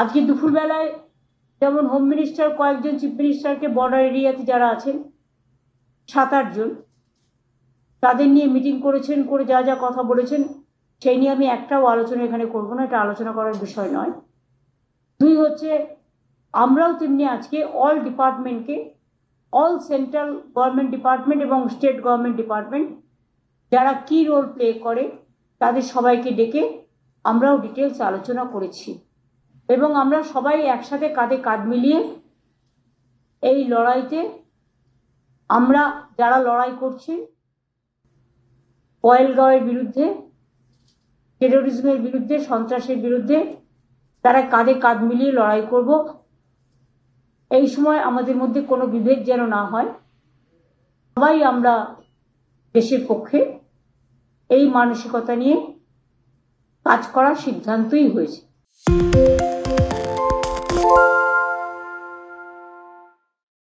আজকে দুপুরবেলায় যেমন হোম মিনিস্টার কয়েকজন চিফ মিনিস্টারকে বর্ডার এরিয়াতে যারা আছেন 7-8 জন তাদের নিয়ে মিটিং করেছেন, করে যা যা কথা বলেছেন সেই নিয়ে আমি একটাও আলোচনা এখানে করব না, এটা আলোচনা করার বিষয় নয়। 2 হচ্ছে আমরাও তেমনি আজকে অল ডিপার্টমেন্টকে, অল সেন্ট্রাল গভর্নমেন্ট ডিপার্টমেন্ট এবং স্টেট গভর্নমেন্ট ডিপার্টমেন্ট যারা কি রোল প্লে করে তাদের সবাইকে ডেকে আমরাও ডিটেলস আলোচনা করেছি এবং আমরা সবাই একসাথে কাঁধে কাঁধ মিলিয়ে এই লড়াইতে আমরা যারা লড়াই করছি পহেলগাঁওয়ের বিরুদ্ধে, টেরোরিজমের বিরুদ্ধে, সন্ত্রাসের বিরুদ্ধে, তারা কাঁধে কাঁধ মিলিয়ে লড়াই করব। এই সময় আমাদের মধ্যে কোনো বিভেদ যেন না হয়, সবাই আমরা দেশের পক্ষে, এই মানসিকতা নিয়ে কাজ করার সিদ্ধান্তই হয়েছে।